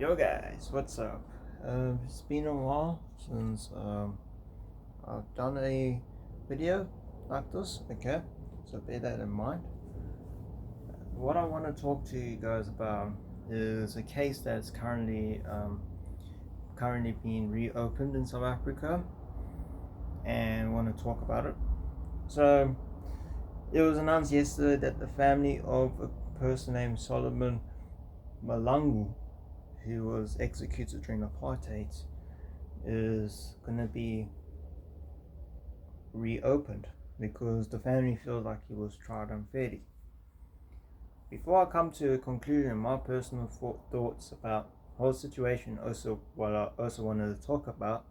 Yo guys, what's up? It's been a while since I've done a video like this, okay? So bear that in mind. What I want to talk to you guys about is a case that's currently being reopened in South Africa, and want to talk about it. So it was announced yesterday that the family of a person named Solomon Mahlangu, who was executed during apartheid, is going to be reopened because the family feels like he was tried unfairly. Before I come to a conclusion, my personal thoughts about the whole situation, also what I also wanted to talk about,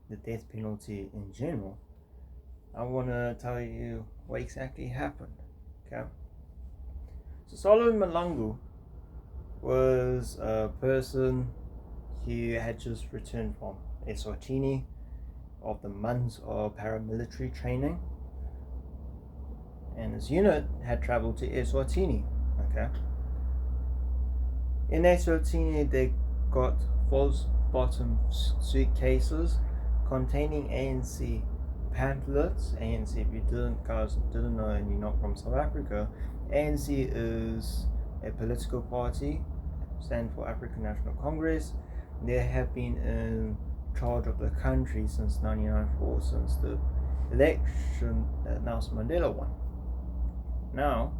the death penalty in general, I want to tell you what exactly happened. Okay, so Solomon Mahlangu was a person who had just returned from Eswatini of the months of paramilitary training, and his unit had traveled to Eswatini. Okay, in Eswatini they got false bottom suitcases containing ANC pamphlets. ANC, if you didn't know and you're not from South Africa, ANC is a political party, stand for African National Congress. They have been in charge of the country since 1994, since the election that Nelson Mandela won. Now,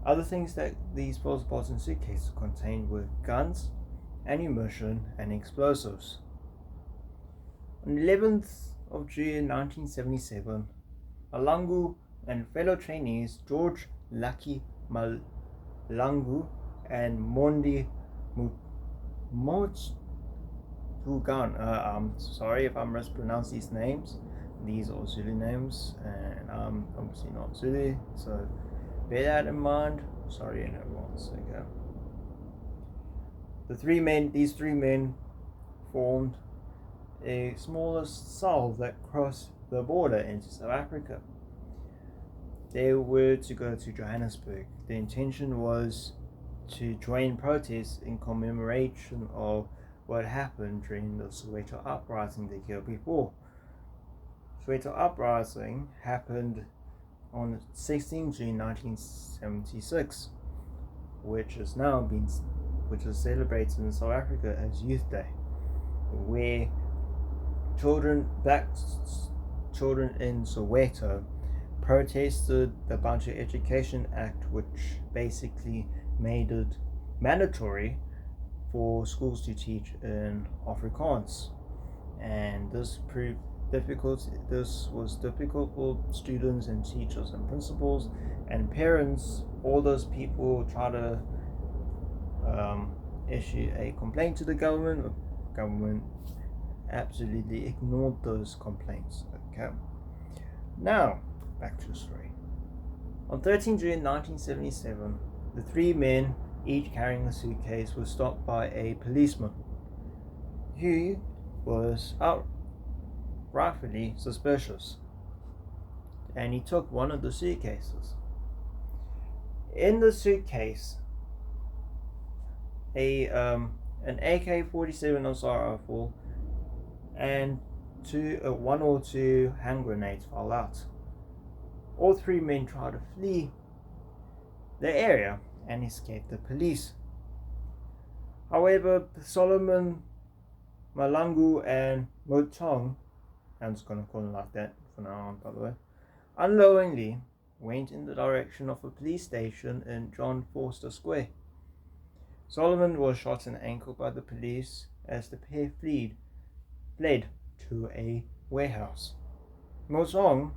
other things that these false bottom suitcases contained were guns, ammunition, and explosives. On the 11th of June 1977, Mahlangu and fellow trainees George Lucky Mahlangu and Mondi Motsugan, I'm sorry if I mispronounce these names. These are Zulu names, and I'm obviously not Zulu, so bear that in mind. Sorry in advance. Okay. These three men formed a smaller cell that crossed the border into South Africa. They were to go to Johannesburg. The intention was to join protests in commemoration of what happened during the Soweto uprising the year before. Soweto uprising happened on 16 June 1976, which is celebrated in South Africa as Youth Day, where black children in Soweto protested the Bantu Education Act, which basically made it mandatory for schools to teach in Afrikaans, and this was difficult for students and teachers and principals and parents. All those people try to issue a complaint to the government. The government absolutely ignored those complaints. Okay, now back to the story. On 13 June 1977, the three men, each carrying a suitcase, were stopped by a policeman who was rightfully suspicious, and he took one of the suitcases. In the suitcase, an AK-47 assault rifle and one or two hand grenades fell out. All three men tried to flee the area and escape the police. However, Solomon Mahlangu and Motong, I'm just going to call him like that from now on, by the way, unknowingly went in the direction of a police station in John Vorster Square. Solomon was shot in the ankle by the police as the pair fled to a warehouse. Motong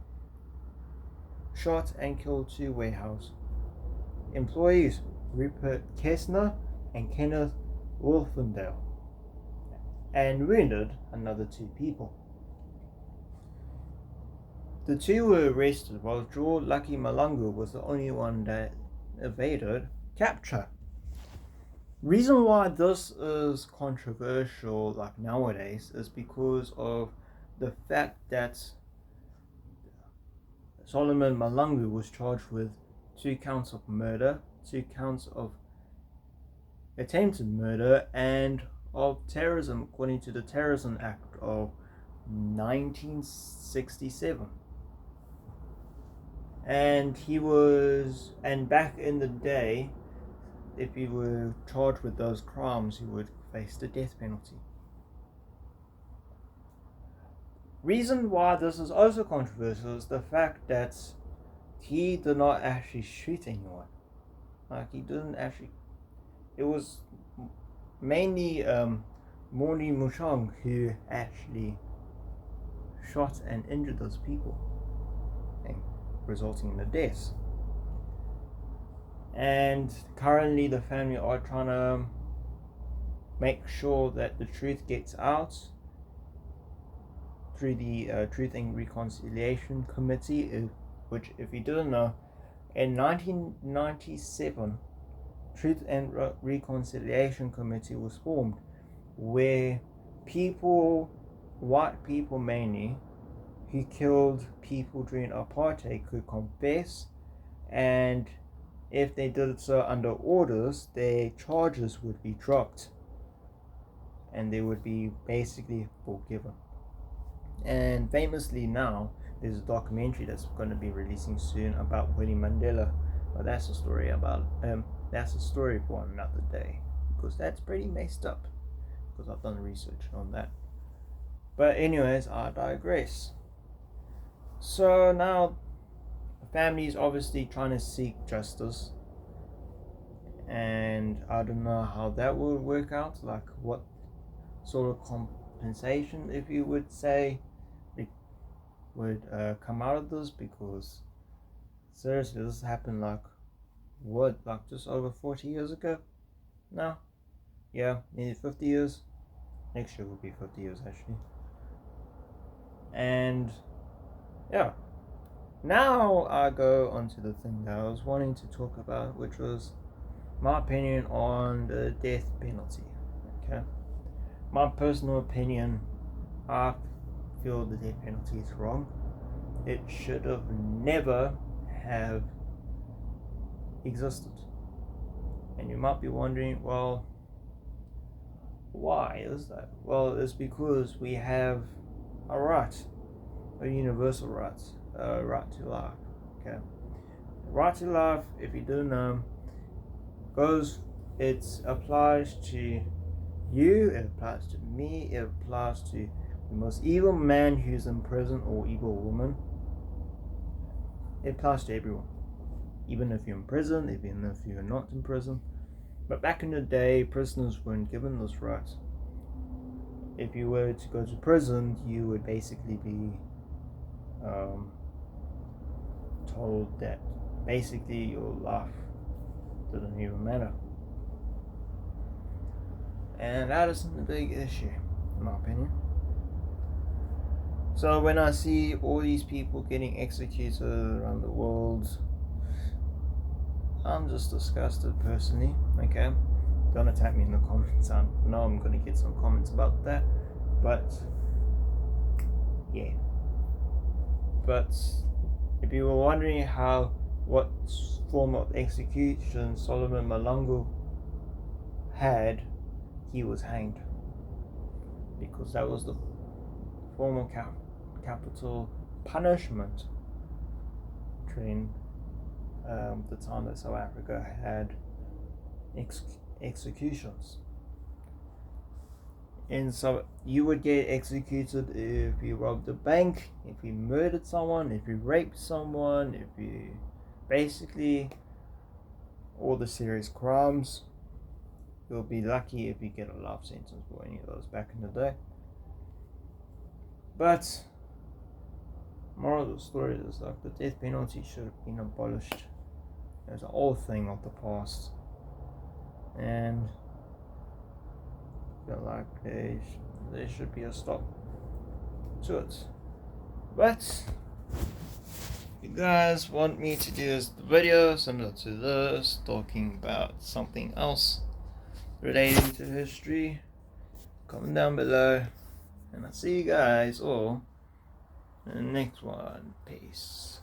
shot and killed two warehouse employees, Rupert Kessner and Kenneth Wolfendale, and wounded another two people. The two were arrested, while George Lucky Mahlangu was the only one that evaded capture. Reason why this is controversial like nowadays is because of the fact that Solomon Mahlangu was charged with 2 counts of murder, 2 counts of attempted murder, and of terrorism according to the Terrorism Act of 1967. And back in the day, if you were charged with those crimes, you would face the death penalty. Reason why this is also controversial is the fact that he did not actually shoot anyone. Like, he didn't actually. It was mainly Mahlangu who actually shot and injured those people, and resulting in the deaths. And currently the family are trying to make sure that the truth gets out through the Truth and Reconciliation Committee, which, if you didn't know, in 1997, Truth and Reconciliation Committee was formed, where white people mainly, who killed people during apartheid could confess, and if they did so under orders, their charges would be dropped and they would be basically forgiven. And famously now, there's a documentary that's going to be releasing soon about Winnie Mandela, but that's a story for another day, because that's pretty messed up, because I've done research on that. But anyways, I digress. So now the family is obviously trying to seek justice, and I don't know how that will work out, like what sort of compensation, if you would say, would come out of this, because seriously, this happened like just over 40 years ago now. Yeah, nearly 50 years. Next year will be 50 years actually. And yeah, now I go on to the thing that I was wanting to talk about, which was my opinion on the death penalty. Okay, my personal opinion, I feel the death penalty is wrong. It should have never have existed. And you might be wondering, well, why is that? Well, it's because we have a right, a universal right, a right to life. Okay, right to life, if you don't know, it applies to you, it applies to me, it applies to the most evil man who's in prison, or evil woman. It applies to everyone, even if you're in prison, even if you're not in prison. But back in the day, prisoners weren't given this right. If you were to go to prison, you would basically be told that basically your life didn't even matter. And that is a big issue, in my opinion. So when I see all these people getting executed around the world, I'm just disgusted personally. Okay, don't attack me in the comments. I know I'm gonna get some comments about that, but yeah. But if you were wondering what form of execution Solomon Mahlangu had, he was hanged, because that was the form of capital punishment during the time that South Africa had executions. And so you would get executed if you robbed a bank, if you murdered someone, if you raped someone, if you basically all the serious crimes. You'll be lucky if you get a life sentence for any of those back in the day. But moral of the story is, like, the death penalty should have been abolished. It's an old thing of the past, and I feel like there should be a stop to it. But if you guys want me to do this video similar to this, talking about something else relating to history, comment down below, and I'll see you guys all in the next one. Peace.